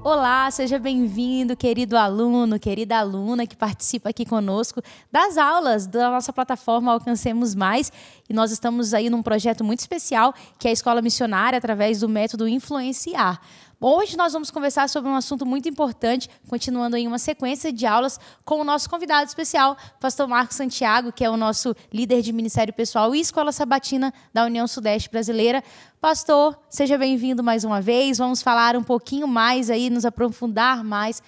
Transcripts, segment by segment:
Olá, seja bem-vindo, querido aluno, querida aluna que participa aqui conosco das aulas da nossa plataforma Alcancemos Mais. E nós estamos aí num projeto muito especial, que é a Escola Missionária, através do método Influenciar. Hoje nós vamos conversar sobre um assunto muito importante, continuando em uma sequência de aulas com o nosso convidado especial, pastor Marcos Santiago, que é o nosso líder de Ministério Pessoal e Escola Sabatina da União Sudeste Brasileira. Pastor, seja bem-vindo mais uma vez. Vamos falar um pouquinho mais aí, nos aprofundar mais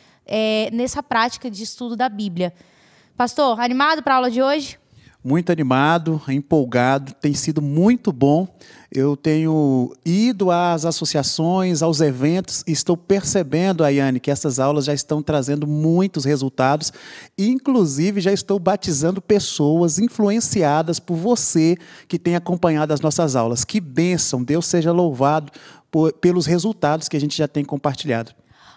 nessa prática de estudo da Bíblia. Pastor, animado para a aula de hoje? Muito animado, empolgado, tem sido muito bom. Eu tenho ido às associações, aos eventos, e estou percebendo, Ayane, que essas aulas já estão trazendo muitos resultados. Inclusive, já estou batizando pessoas influenciadas por você que tem acompanhado as nossas aulas. Que bênção! Deus seja louvado pelos resultados que a gente já tem compartilhado.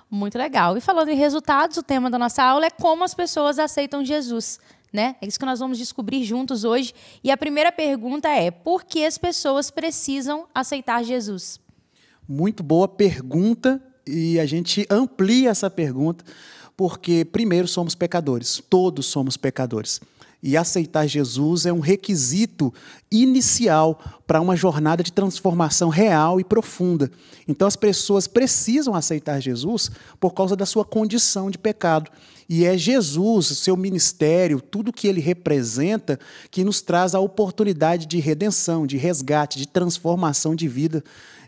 Muito legal. E falando em resultados, o tema da nossa aula é como as pessoas aceitam Jesus. É isso que nós vamos descobrir juntos hoje. E a primeira pergunta é: por que as pessoas precisam aceitar Jesus? Muito boa pergunta, e a gente amplia essa pergunta, porque, primeiro, somos pecadores. Todos somos pecadores. E aceitar Jesus é um requisito inicial para uma jornada de transformação real e profunda. Então, as pessoas precisam aceitar Jesus por causa da sua condição de pecado. E é Jesus, seu ministério, tudo que ele representa, que nos traz a oportunidade de redenção, de resgate, de transformação de vida.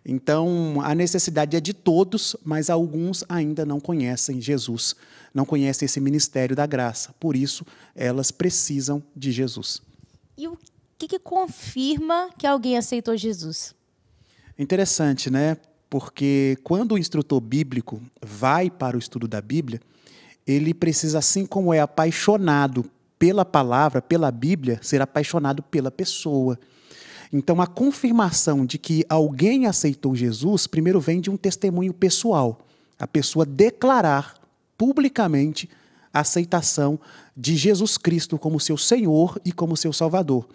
Então, a necessidade é de todos, mas alguns ainda não conhecem Jesus, não conhecem esse ministério da graça. Por isso, elas precisam de Jesus. E o que confirma que alguém aceitou Jesus? Interessante, né? Porque quando o instrutor bíblico vai para o estudo da Bíblia, ele precisa, assim como é apaixonado pela palavra, pela Bíblia, ser apaixonado pela pessoa. Então, a confirmação de que alguém aceitou Jesus, primeiro vem de um testemunho pessoal. A pessoa declarar publicamente a aceitação de Jesus Cristo como seu Senhor e como seu Salvador.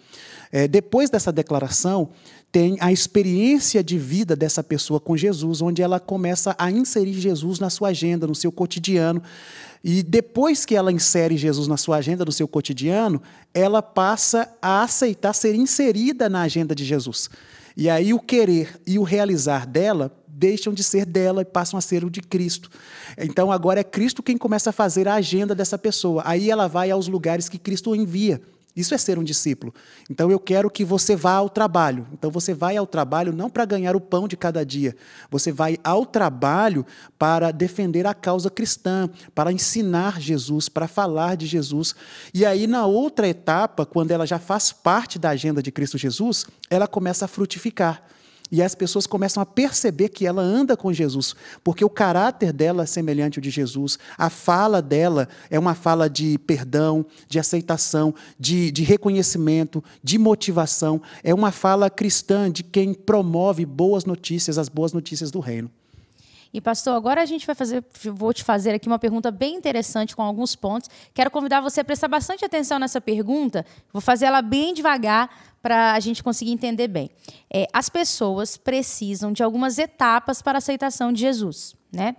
Depois dessa declaração, tem a experiência de vida dessa pessoa com Jesus, onde ela começa a inserir Jesus na sua agenda, no seu cotidiano. E depois que ela insere Jesus na sua agenda, no seu cotidiano, ela passa a aceitar ser inserida na agenda de Jesus. E aí o querer e o realizar dela deixam de ser dela e passam a ser o de Cristo. Então agora é Cristo quem começa a fazer a agenda dessa pessoa. Aí ela vai aos lugares que Cristo envia. Isso é ser um discípulo. Então eu quero que você vá ao trabalho. Então você vai ao trabalho não para ganhar o pão de cada dia. Você vai ao trabalho para defender a causa cristã, para ensinar Jesus, para falar de Jesus. E aí na outra etapa, quando ela já faz parte da agenda de Cristo Jesus, ela começa a frutificar. E as pessoas começam a perceber que ela anda com Jesus, porque o caráter dela é semelhante ao de Jesus. A fala dela é uma fala de perdão, de aceitação, de reconhecimento, de motivação. É uma fala cristã de quem promove boas notícias, as boas notícias do reino. E, pastor, agora vou te fazer aqui uma pergunta bem interessante com alguns pontos. Quero convidar você a prestar bastante atenção nessa pergunta. Vou fazer ela bem devagar para a gente conseguir entender bem. As pessoas precisam de algumas etapas para a aceitação de Jesus, né?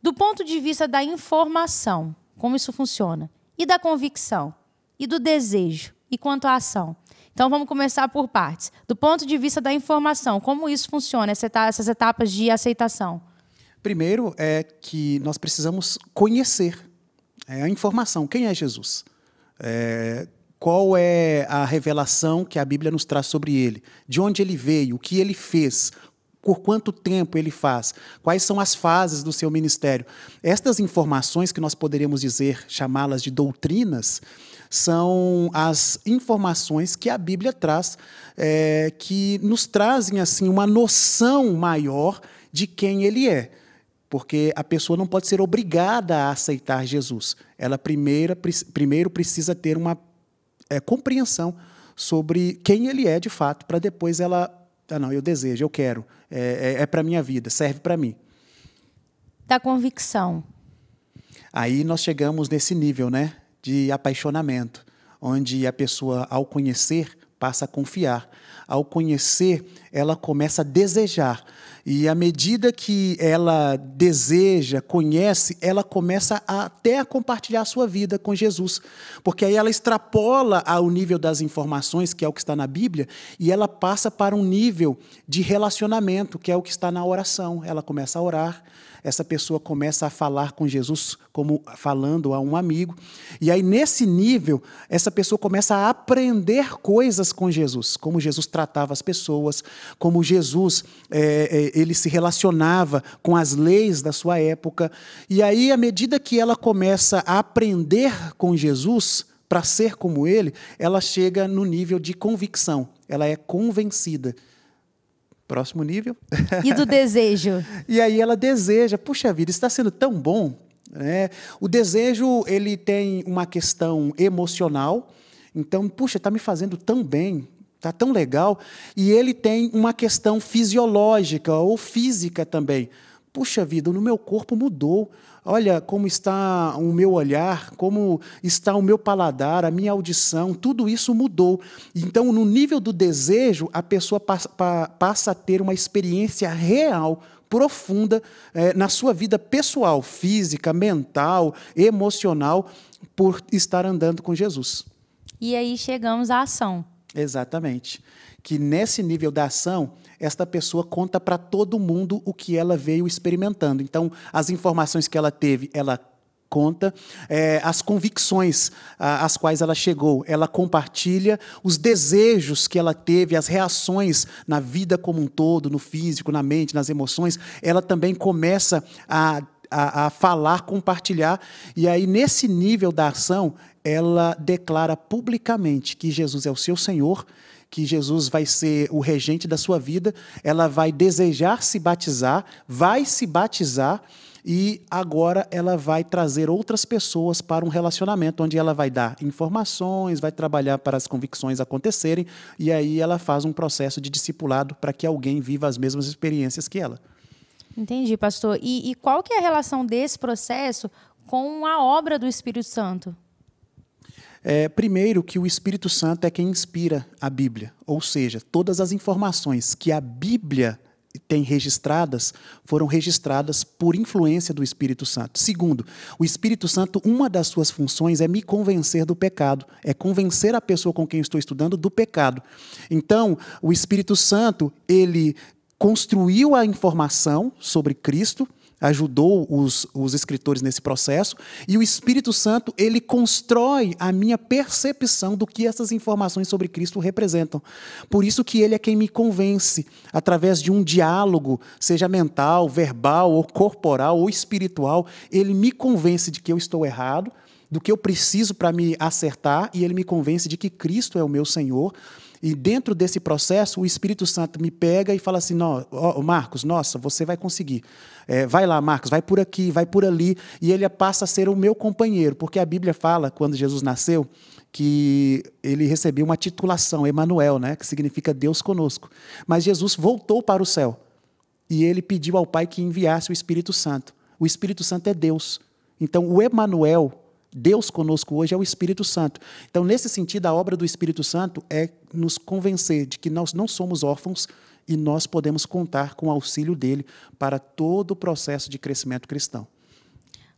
Do ponto de vista da informação, como isso funciona, e da convicção, e do desejo, e quanto à ação. Então, vamos começar por partes. Do ponto de vista da informação, como isso funciona, essas etapas de aceitação? Primeiro é que nós precisamos conhecer a informação. Quem é Jesus? Qual é a revelação que a Bíblia nos traz sobre ele? De onde ele veio? O que ele fez? Por quanto tempo ele faz? Quais são as fases do seu ministério? Estas informações que nós poderíamos dizer, chamá-las de doutrinas, são as informações que a Bíblia traz, que nos trazem assim, uma noção maior de quem ele é. Porque a pessoa não pode ser obrigada a aceitar Jesus. Ela primeiro precisa ter uma compreensão sobre quem ele é de fato, para depois ela... não, eu desejo, eu quero, é para a minha vida, serve para mim. Da convicção. Aí nós chegamos nesse nível, né, de apaixonamento, onde a pessoa, ao conhecer, passa a confiar. Ao conhecer, ela começa a desejar. E à medida que ela deseja, conhece, ela começa até a compartilhar a sua vida com Jesus. Porque aí ela extrapola ao nível das informações, que é o que está na Bíblia, e ela passa para um nível de relacionamento, que é o que está na oração. Ela começa a orar, essa pessoa começa a falar com Jesus como falando a um amigo. E aí, nesse nível, essa pessoa começa a aprender coisas com Jesus, como Jesus tratava as pessoas, como Jesus ele se relacionava com as leis da sua época. E aí, à medida que ela começa a aprender com Jesus, para ser como ele, ela chega no nível de convicção, ela é convencida. Próximo nível. E do desejo? E aí ela deseja, puxa vida, está sendo tão bom. Né? O desejo, ele tem uma questão emocional. Então, puxa, está me fazendo tão bem, está tão legal. E ele tem uma questão fisiológica ou física também. Puxa vida, no meu corpo mudou. Olha como está o meu olhar, como está o meu paladar, a minha audição, tudo isso mudou. Então, no nível do desejo, a pessoa passa a ter uma experiência real, profunda, na sua vida pessoal, física, mental, emocional, por estar andando com Jesus. E aí chegamos à ação. Exatamente. Que nesse nível da ação, esta pessoa conta para todo mundo o que ela veio experimentando. Então, as informações que ela teve, ela conta, as convicções às quais ela chegou, ela compartilha, os desejos que ela teve, as reações na vida como um todo, no físico, na mente, nas emoções, ela também começa a falar, compartilhar, e aí, nesse nível da ação, ela declara publicamente que Jesus é o seu Senhor, que Jesus vai ser o regente da sua vida, ela vai desejar se batizar, vai se batizar, e agora ela vai trazer outras pessoas para um relacionamento, onde ela vai dar informações, vai trabalhar para as convicções acontecerem, e aí ela faz um processo de discipulado para que alguém viva as mesmas experiências que ela. Entendi, pastor. E qual que é a relação desse processo com a obra do Espírito Santo? Primeiro, que o Espírito Santo é quem inspira a Bíblia. Ou seja, todas as informações que a Bíblia tem registradas foram registradas por influência do Espírito Santo. Segundo, o Espírito Santo, uma das suas funções é me convencer do pecado, é convencer a pessoa com quem eu estou estudando do pecado. Então, o Espírito Santo, ele construiu a informação sobre Cristo, ajudou os escritores nesse processo, e o Espírito Santo, ele constrói a minha percepção do que essas informações sobre Cristo representam. Por isso que ele é quem me convence, através de um diálogo, seja mental, verbal, ou corporal, ou espiritual, ele me convence de que eu estou errado, do que eu preciso para me acertar, e ele me convence de que Cristo é o meu Senhor. E dentro desse processo, o Espírito Santo me pega e fala assim, Marcos, nossa, você vai conseguir. Vai lá, Marcos, vai por aqui, vai por ali. E ele passa a ser o meu companheiro, porque a Bíblia fala, quando Jesus nasceu, que ele recebeu uma titulação, Emanuel, né, que significa Deus conosco. Mas Jesus voltou para o céu e ele pediu ao Pai que enviasse o Espírito Santo. O Espírito Santo é Deus. Então, o Emanuel, Deus conosco hoje, é o Espírito Santo. Então, nesse sentido, a obra do Espírito Santo é nos convencer de que nós não somos órfãos e nós podemos contar com o auxílio dele para todo o processo de crescimento cristão.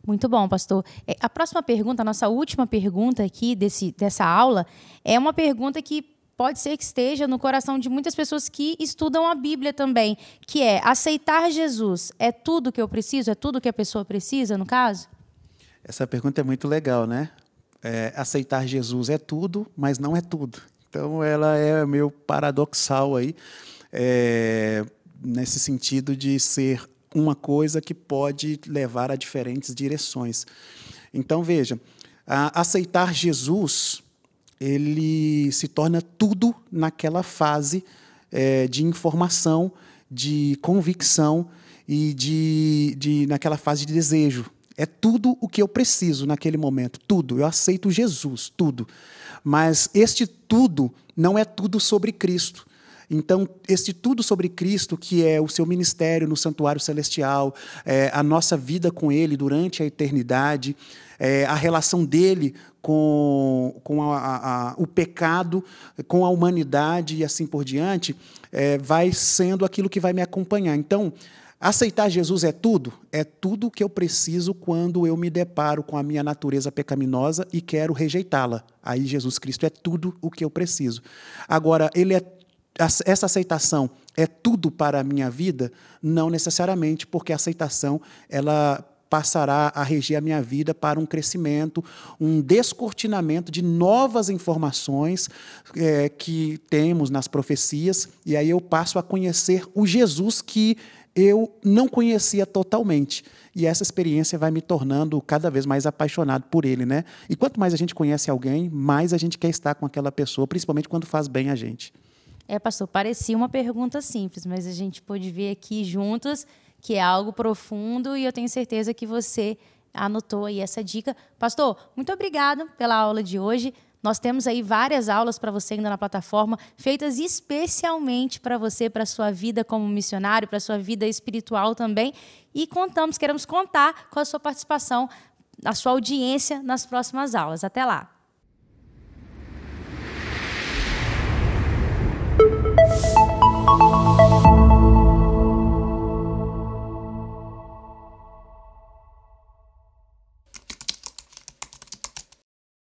Muito bom, pastor. A próxima pergunta, a nossa última pergunta aqui dessa aula, é uma pergunta que pode ser que esteja no coração de muitas pessoas que estudam a Bíblia também, que é: aceitar Jesus é tudo que eu preciso? É tudo que a pessoa precisa, no caso? Essa pergunta é muito legal, né? Aceitar Jesus é tudo, mas não é tudo. Então, ela é meio paradoxal aí, nesse sentido de ser uma coisa que pode levar a diferentes direções. Então, veja, aceitar Jesus, ele se torna tudo naquela fase de informação, de convicção e naquela fase de desejo. É tudo o que eu preciso naquele momento, tudo. Eu aceito Jesus, tudo. Mas este tudo não é tudo sobre Cristo. Então, esse tudo sobre Cristo, que é o seu ministério no santuário celestial, a nossa vida com Ele durante a eternidade, a relação dele com o pecado, com a humanidade e assim por diante, vai sendo aquilo que vai me acompanhar. Então, aceitar Jesus é tudo o que eu preciso quando eu me deparo com a minha natureza pecaminosa e quero rejeitá-la. Aí Jesus Cristo é tudo o que eu preciso. Agora, essa aceitação é tudo para a minha vida? Não necessariamente, porque a aceitação ela passará a reger a minha vida para um crescimento, um descortinamento de novas informações que temos nas profecias, e aí eu passo a conhecer o Jesus que eu não conhecia totalmente. E essa experiência vai me tornando cada vez mais apaixonado por ele, né? E quanto mais a gente conhece alguém, mais a gente quer estar com aquela pessoa, principalmente quando faz bem a gente. Pastor, parecia uma pergunta simples, mas a gente pôde ver aqui juntos que é algo profundo e eu tenho certeza que você anotou aí essa dica. Pastor, muito obrigado pela aula de hoje. Nós temos aí várias aulas para você ainda na plataforma, feitas especialmente para você, para a sua vida como missionário, para a sua vida espiritual também. E queremos contar com a sua participação, a sua audiência nas próximas aulas. Até lá!